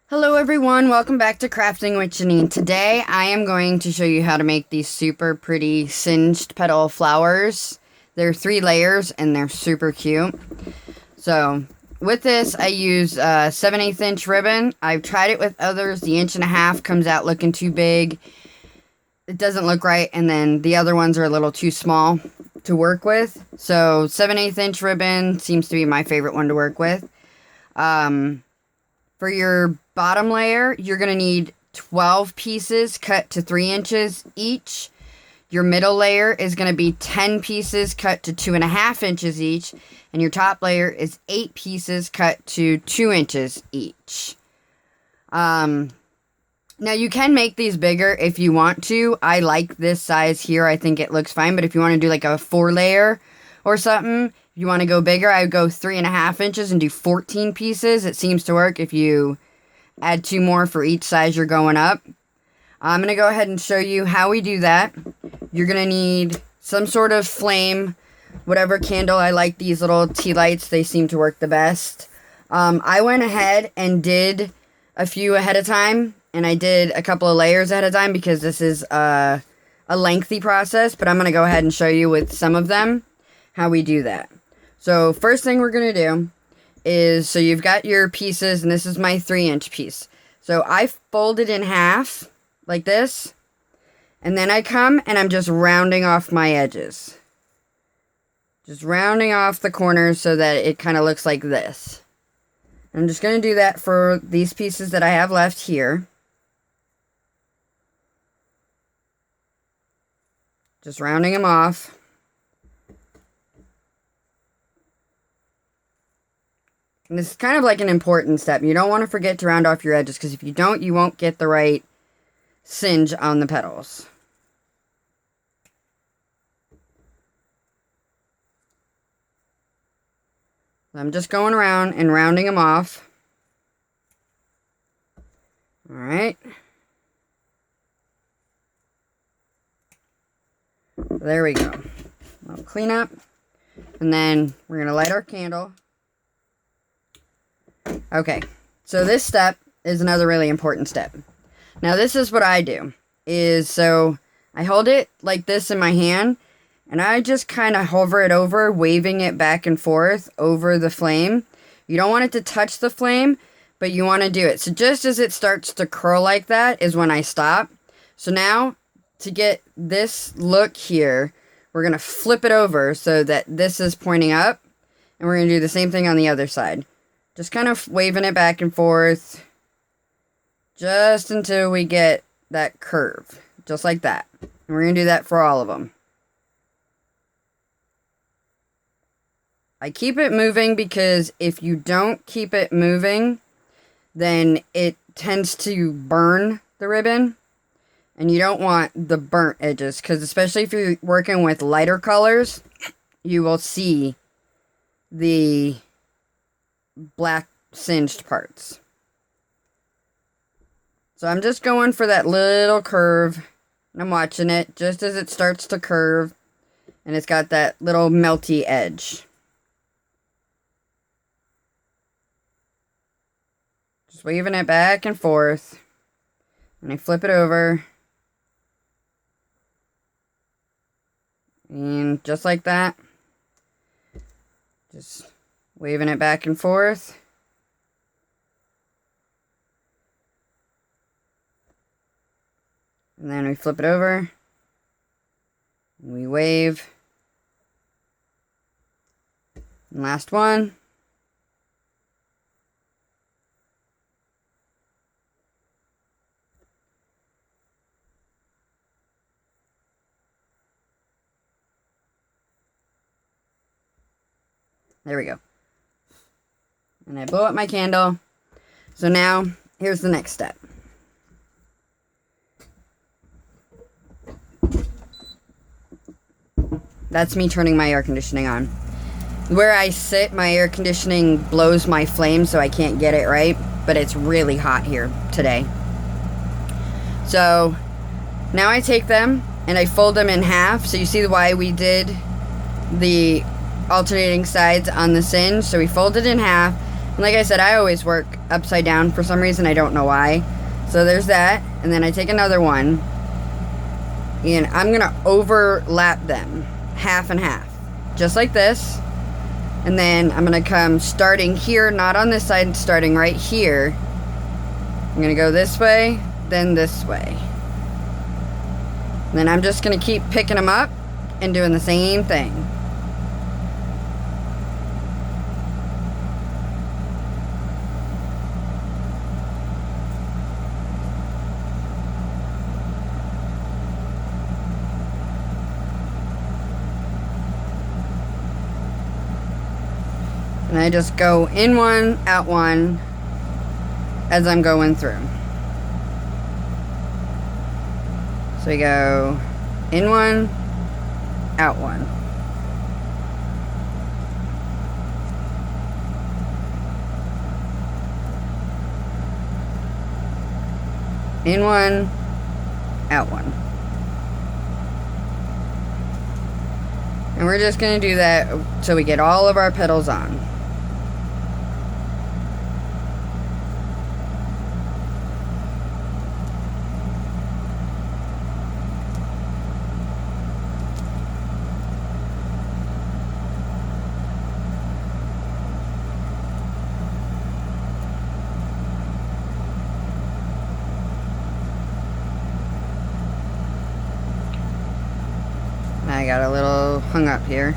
Hello everyone, welcome back to Crafting with Jeanine. Today I am going to show you how to make these super pretty singed petal flowers. They're 3 layers and they're super cute. So with this I use 7/8 inch ribbon. I've tried it with others. The 1.5" comes out looking too big. It doesn't look right, and then the other ones are a little too small to work with. So 7/8 inch ribbon seems to be my favorite one to work with. For your bottom layer, you're going to need 12 pieces cut to 3 inches each. Your middle layer is going to be 10 pieces cut to 2.5 inches each. And your top layer is 8 pieces cut to 2 inches each. Now you can make these bigger if you want to. I like this size here. I think it looks fine. But if you want to do like a 4 layer or something, if you want to go bigger, I would go 3.5 inches and do 14 pieces. It seems to work if you add 2 more for each size you're going up. I'm going to go ahead and show you how we do that. You're going to need some sort of flame, whatever candle. I like these little tea lights. They seem to work the best. I went ahead and did a few ahead of time, and I did a couple of layers ahead of time because this is a lengthy process, but I'm going to go ahead and show you with some of them how we do that. So first thing we're going to do is, so you've got your pieces, and this is my 3-inch piece. So I fold it in half like this, and then I come and I'm just rounding off my edges. Just rounding off the corners so that it kind of looks like this. I'm just going to do that for these pieces that I have left here. Just rounding them off. And this is kind of like an important step. You don't want to forget to round off your edges, because if you don't, you won't get the right singe on the petals. I'm just going around and rounding them off. Alright. There we go. I'll clean up. And then we're going to light our candle. Okay, so this step is another really important step. Now this is what I do, so I hold it like this in my hand, and I just kind of hover it over, waving it back and forth over the flame. You don't want it to touch the flame, but you want to do it. So just as it starts to curl like that is when I stop. So now, to get this look here, we're going to flip it over so that this is pointing up, and we're going to do the same thing on the other side. Just kind of waving it back and forth, just until we get that curve, just like that. And we're going to do that for all of them. I keep it moving because if you don't keep it moving, then it tends to burn the ribbon. And you don't want the burnt edges, because especially if you're working with lighter colors, you will see the black singed parts. So I'm just going for that little curve, and I'm watching it just as it starts to curve, and it's got that little melty edge. Just waving it back and forth, and I flip it over, and just like that, just waving it back and forth. And then we flip it over. And we wave. And last one. There we go. And I blow up my candle. So now, here's the next step. That's me turning my air conditioning on. Where I sit, my air conditioning blows my flame, so I can't get it right. But it's really hot here today. So, now I take them and I fold them in half. So you see why we did the alternating sides on the singe. So we fold it in half, like I said, I always work upside down for some reason. I don't know why. So there's that. And then I take another one. And I'm going to overlap them. Half and half. Just like this. And then I'm going to come starting here. Not on this side. Starting right here. I'm going to go this way. Then this way. And then I'm just going to keep picking them up. And doing the same thing. And I just go in one, out one, as I'm going through. So we go in one, out one. In one, out one. And we're just going to do that till we get all of our petals on. I got a little hung up here.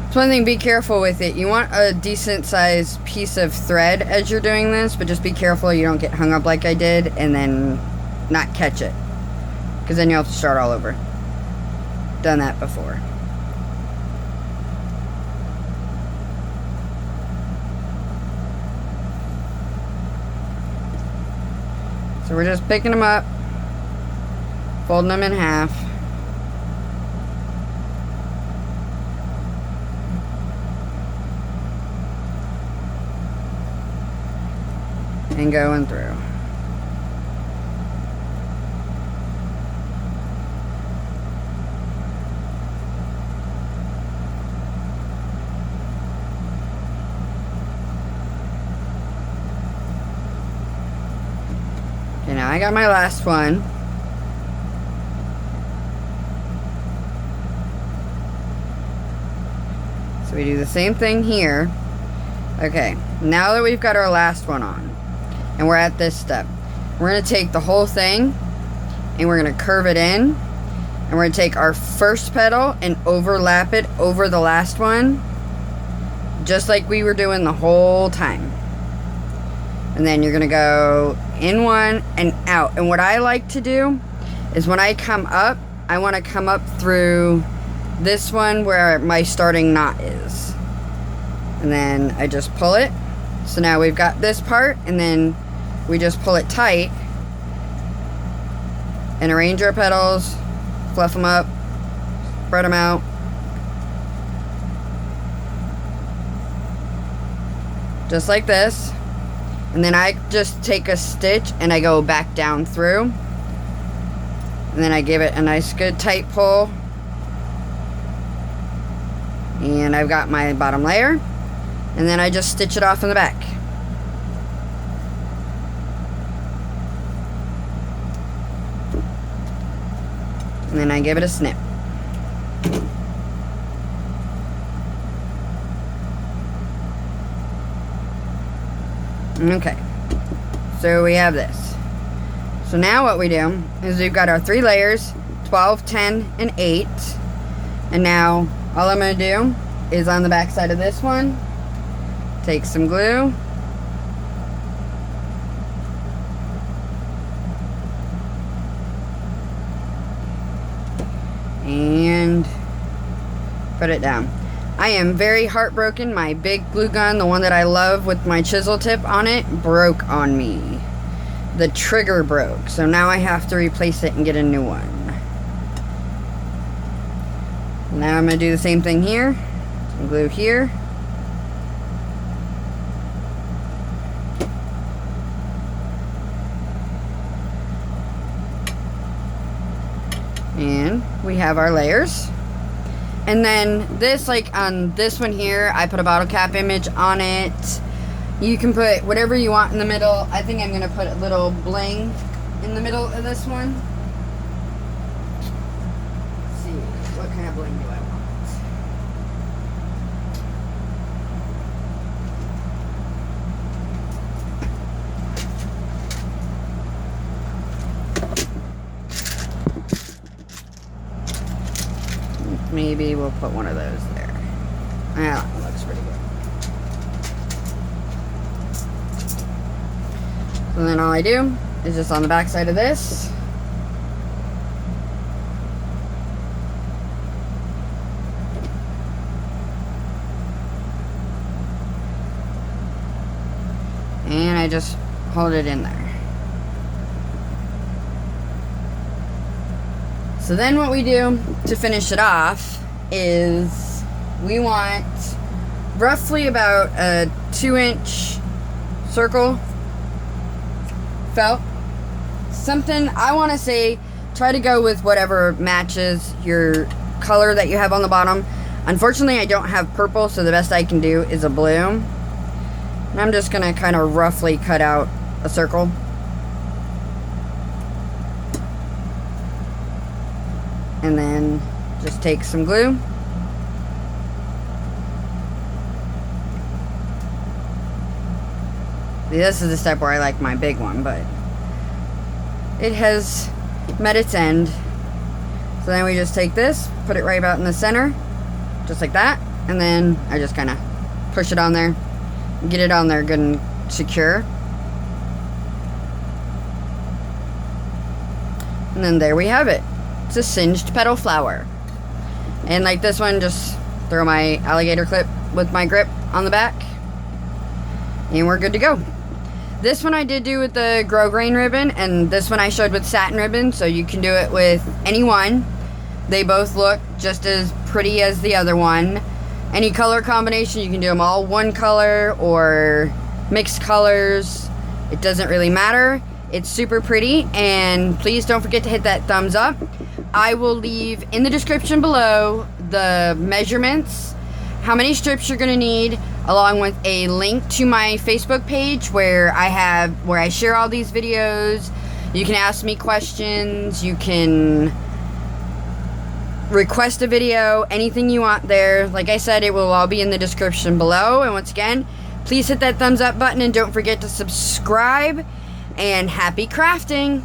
It's one thing, be careful with it. You want a decent sized piece of thread as you're doing this, but just be careful you don't get hung up like I did and then not catch it. Because then you'll have to start all over. Done that before. So we're just picking them up, folding them in half. And going through. Okay, now I got my last one. So we do the same thing here. Okay, now that we've got our last one on, and we're at this step, we're going to take the whole thing and we're going to curve it in, and we're going to take our first petal and overlap it over the last one, just like we were doing the whole time. And then you're going to go in one and out. And what I like to do is when I come up, I want to come up through this one where my starting knot is. And then I just pull it. So now we've got this part, and then we just pull it tight and arrange our petals, fluff them up, spread them out. Just like this. And then I just take a stitch and I go back down through. And then I give it a nice good tight pull. And I've got my bottom layer. And then I just stitch it off in the back. And then I give it a snip. Okay, so we have this. So now what we do is we've got our 3 layers, 12, 10, and 8. And now all I'm going to do is on the back side of this one, take some glue. And put it down. I am very heartbroken. My big glue gun, the one that I love with my chisel tip on it, broke on me. The trigger broke. So now I have to replace it and get a new one. Now I'm going to do the same thing here. Some glue here. And we have our layers. And then this, like on this one here, I put a bottle cap image on it. You can put whatever you want in the middle. I think I'm going to put a little bling in the middle of this one. Let's see, what kind of bling do I want? Maybe we'll put one of those there. Yeah, that looks pretty good. So then all I do is just on the back side of this. And I just hold it in there. So then what we do to finish it off is we want roughly about a 2-inch circle felt. Something, I want to say, try to go with whatever matches your color that you have on the bottom. Unfortunately, I don't have purple, so the best I can do is a blue. And I'm just going to kind of roughly cut out a circle. And then just take some glue. See, this is the step where I like my big one, but it has met its end. So then we just take this, put it right about in the center, just like that. And then I just kind of push it on there, get it on there good and secure. And then there we have it. It's a singed petal flower. And like this one, just throw my alligator clip with my grip on the back. And we're good to go. This one I did do with the grosgrain ribbon, and this one I showed with satin ribbon, so you can do it with any one. They both look just as pretty as the other one. Any color combination, you can do them all one color or mixed colors. It doesn't really matter. It's super pretty, and please don't forget to hit that thumbs up. I will leave in the description below the measurements, how many strips you're going to need, along with a link to my Facebook page where I share all these videos. You can ask me questions, you can request a video, anything you want there. Like I said, it will all be in the description below. And once again, please hit that thumbs up button and don't forget to subscribe, and happy crafting!